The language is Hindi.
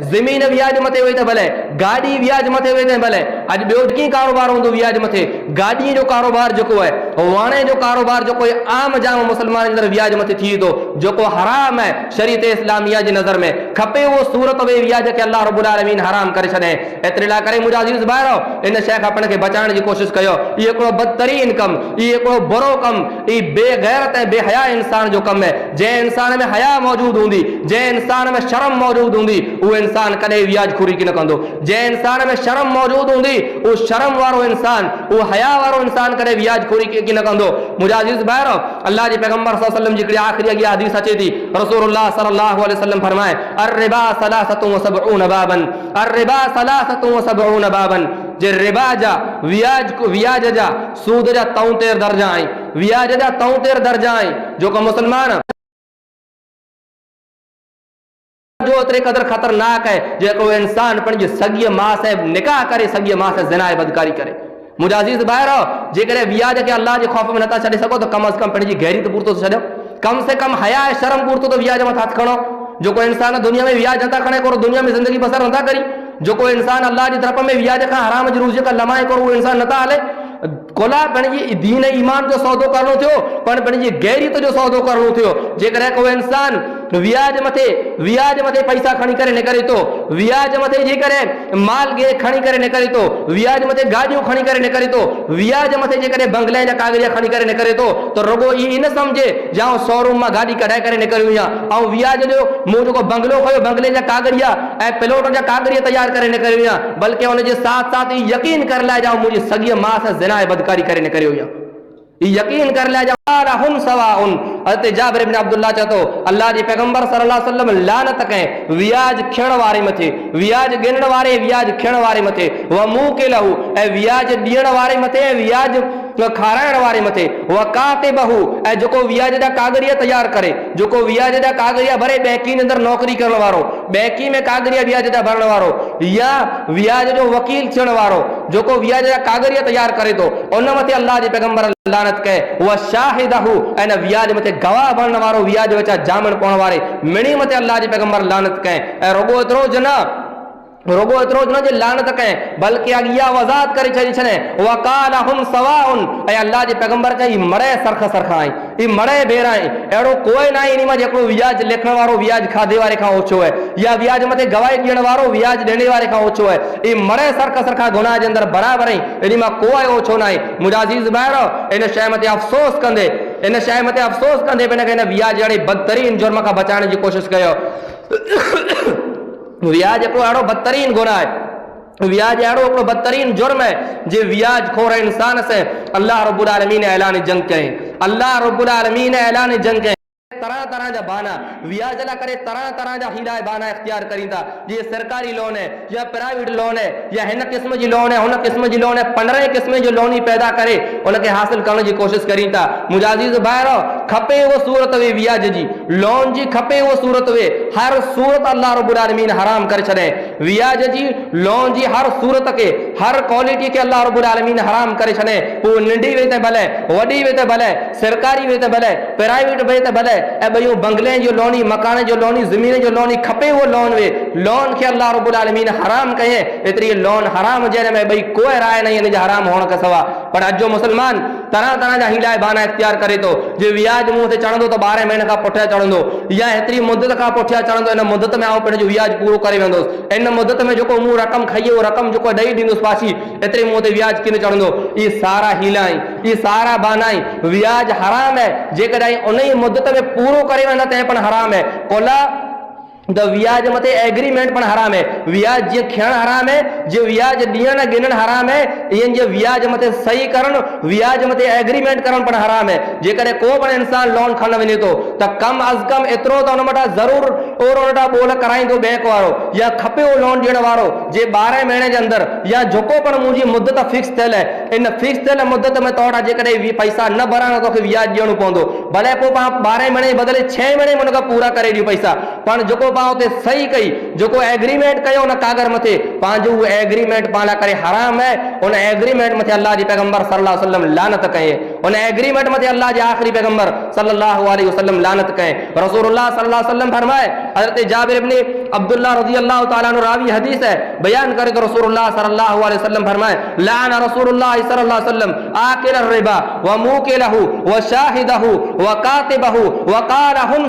ज़मीन व्याज मथे हुई त भले, गाड़ी व्याज मथे हुई त भले। अॼु ॿियो कीअं कारोबार हूंदो व्याज मथे? गाॾी जो कारोबार जेको आहे, वाणे जो कारोबार जेको आहे, आम जाम मुस्लमान अंदरि व्याज मथे थी थो, जेको हराम आहे शरीयत इस्लामिया जी नज़र में। खपे उहो सूरत वे व्याज खे अल्लाह रब्बुल आलमीन हराम करे छॾे। एतिरे लाइ करे मुंहिंजा अज़ीज़ भाइरो, इन शइ खां पाण खे बचाइण जी कोशिशि कयो। इहो हिकिड़ो बदतरीन कमु, इहो हिकिड़ो बुरो कमु, इहो बेगैरत ऐं बेहया इंसान जो कमु आहे। जंहिं इंसान में हया मौजूदु हूंदी, जंहिं इंसान में शर्म मौजूदु हूंदी, उहो इंसान कॾहिं व्याज खोरी न कंदो। जंहिं इंसान में शर्म मौजूदु हूंदी, उहो शर्म वारो इंसान, उहो हया वारो इंसान कॾहिं व्याज खोरी न कंदो। मुंहिंजा अज़ीज़ भाइरो, अल्लाह जे पैगंबर सल्लल्लाहु अलैहि वसल्लम जी हिकिड़ी आख़िरी अॻियां हदीस अचे थी। रसूलुल्लाह सल्लल्लाहु अलैहि वसल्लम फरमाए, अर्रिबा सलासतु व सबऊन बाबन, अर्रिबा सलासतु व सबऊन बाबन। जे रिबा जा व्याज जा सूद जा 73 दर्जा आहिनि, व्याज जा 73 दर्जा आहिनि। जेको मुस्लमान जो ओतिरे क़दर ख़तरनाक है, जेको इंसान पंहिंजी सॻीअ माउ से निकाह करे, सॻीअ माउ से ज़िना ऐं बदकारी करे। मुंहिंजा अज़ीज़ भाइरो, जेकॾहिं व्याज खे अल्लाह जे ख़ौफ़ में नथा छॾे सघो त कम अज़ कम पंहिंजी गहरी त पूरतो छॾियो। कम से कम हया ऐं शर्म पूरतो त व्याज मथां हथ खणो। जेको इंसान दुनिया में व्याज नथा खणे को दुनिया में ज़िंदगी बसर नथा करी। जेको इंसान अल्लाह जी तरफ़ में व्याज खां हराम जी रूज़ लमाए को, उहो इंसान नथा हले। कोला पंहिंजी दीन ईमान जो सौदो करणो थियो, पर पंहिंजी गैरियत जो सौदो करणो थियो। जेकॾहिं को इंसान व्याज मथे पैसा खणी करे निकिरे थो, व्याज मथे जे करे माल खणी करे निकिरे थो, व्याज मथे गाॾियूं खणी करे निकिरे थो, व्याज मथे जेकॾहिं बंगले जा कागरिया खणी करे निकिरे थो, त रुगो ई न सम्झे जां शोरूम मां गाॾी कढाए करे निकिरी हुई ऐं व्याज जो मूं जेको बंगलो खयो, बंगले जा कागरिया ऐं प्लॉट जा कागरिया तयार करे निकिरी हुई, बल्कि हुनजे साथ साथ ई यकीन कर लाइ जाओ मुंहिंजी सॻीअ माउ सां ज़िना ऐं बदकारी करे निकिरी हुई। यकीन कर लिया जाओ सवाउन। हज़रत जाबिर इब्न अब्दुल्लाह चतो, अल्लाह जे पैगंबर सल्लल्लाहु अलैहि वसल्लम लानत कयं व्याज खियण वारे मथे, व्याज गिणण वारे, व्याज खियण वारे मथे, व मुकिलहु ऐं व्याज ॾियण वारे मथे, ऐं व्याज खाराइण वारे मथे, व कातिबहु ऐं जेको व्याज जा कागरिया तयार करे, जेको व्याज जा कागरिया भरे, बैंकी जे अंदरि नौकरी करण वारो, बैंकी में कागरिया व्याज जा भरण वारो, या व्याज जो वकील थियण वारो, जेको व्याज जा कागरिया तयार करे थो, उन मथे अल्लाह जे पैगंबर लानत कए। व शाहिदहु ऐं व्याज मथे गवाह बणण वारो, व्याज वेचा जामण पवण वारे मिणी मथे अल्लाह जे पैगंबर लानत कए। ऐं रुगो एतिरो न जे लानत कए, बल्कि अॻियां वज़ाहत करे छॾी छॾे, वकालहुम सवाउन ऐं अल्लाह जे पैगंबर चई मड़े सरख आई, ई मड़े भेरा आई, अहिड़ो कोई न आहे इन मां जेको व्याज लिखण वारो व्याज खाधे वारे खां ओछो आहे, या व्याज मथे गवाही ॾियण वारो व्याज ॾियण वारे खां ओछो आहे। ई मड़े सरखा गुनाह जे अंदरि बराबरि आई, इन मां कोई ओछो न आहे। मुंहिंजा अज़ीज़ भाइरो, इन शइ मथे अफ़सोस कंदे पिन खे इन व्याज जहिड़े बदतरीन जुर्म खां बचाइण जी कोशिशि कयो। व्याज हिकिड़ो अहिड़ो बदतरीन गुनाह आहे, व्याज अहिड़ो हिकिड़ो बदतरीन जुर्म है, जे व्याज खोर इंसान से अल्लाह रब्बुल आलमीन ऐलान जंग कयईं। अल्लाह रब्बुल आलमीन ऐलान जंग कयईं। तरह तरह जा बहाना व्याज ला करे, तरह तरह जा हीला बहाना इख्तियार करी था। ये सरकारी लोन है या प्राइवेट लोन है या हिन क़िस्म जी लोन है, हुन क़िस्म जी लोन है, 15 क़िस्म जो लोन ही पैदा करे उनके हासिल करण जी कोशिश करी था। मुंहिंजा अज़ीज़ भाइरो, खपे वो सूरत वे व्याज जी, लोन जी खपे वो सूरत वे। हर सूरत अल्लाह रब्बुल आलमीन हराम करे छॾे। व्याज जी, लोन जी हर सूरत के, हर क्वालिटी के अल्लाह रब्बुल आलमीन हराम करे छॾे। वो नंढी वे त भले, वॾी वे त भले, सरकारी वे त भले, प्राइवेट वे त भले, ऐं भई बंगले जो लोनी, मकान जो लोनी, ज़मीन जो लोनी, खपे वो लोन वे। लोन खे अल्लाह रब्बुल आलमीन हराम कये। एतिरी लोन हराम जंहिं में भई कोई राय नहीं इन जे हराम हुअण खां सवा। पर अॼु जो मुस्लमान तरह तरह जा हीला बहाना इख्तियार करे थो। जे व्याज मूं ते चढ़ंदो त 12 महीने खां पुठियां चढ़ंदो, या हेतिरी मुदत खां पुठियां चढ़ंदो, इन मुदत में आउं पंहिंजो व्याज पूरो करे वेंदुसि, इन मुदत में जेको मूं रक़म खाई उहो रक़म जेको ॾेई ॾींदुसि पाछी, एतिरे मूं ते व्याज किन चढ़ंदो। इहे सारा हीला आहिनि, इहे सारा बहाना आहिनि। व्याज हराम है, जेकॾहिं उन ई मुदत में पूरो करे वेंदा त पण हराम है। कोला द व्याज मथे एग्रीमेंट पण हराम है। व्याज जीअं खियण हराम है, जे व्याज ॾियण गिणण हराम है, ईअं जे व्याज मथे सही करण, व्याज मथे एग्रीमेंट करण पण हराम है। जेकॾहिं को पण इंसान लोन खण वञे थो त कम अज़ कम एतिरो त हुन वटां ज़रूर और हुन वटां ॿोल कराईंदो बैंक वारो, या खपे उहो लोन ॾियण वारो जे 12 महीने जे अंदरि, या जेको पण मुंहिंजी मुदत फिक्स थियल है, इन फिक्स थियल मुदत में तोड़ा जेकॾहिं पैसा न भराइणो तोखे व्याज ॾियणो पवंदो। भले पोइ 12 महीने बदिले 6 महीने में हुनखां पूरा करे ॾियो पैसा, पण जेको पाओ ते सही कई जो को एग्रीमेंट कयो न कागर मथे पांजो एग्रीमेंट पाला करे हराम है उन एग्रीमेंट मथे अल्लाह जी पैगंबर सल्लल्लाहु अलैहि वसल्लम लानत कए उन एग्रीमेंट मथे अल्लाह जी आखिरी पैगंबर सल्लल्लाहु अलैहि वसल्लम लानत कए रसूलुल्लाह सल्लल्लाहु अलैहि वसल्लम फरमाए हजरत जाबिर इब्न अब्दुल्लाह रज़ियल्लाहु तआला अन्हु रावी हदीस है बयान करके रसूलुल्लाह सल्लल्लाहु अलैहि वसल्लम फरमाए लाना रसूलुल्लाह सल्लल्लाहु अलैहि वसल्लम आकिल रिबा व मुकिलहु व शाहिदहु व कातिबहु व क़ाला हुम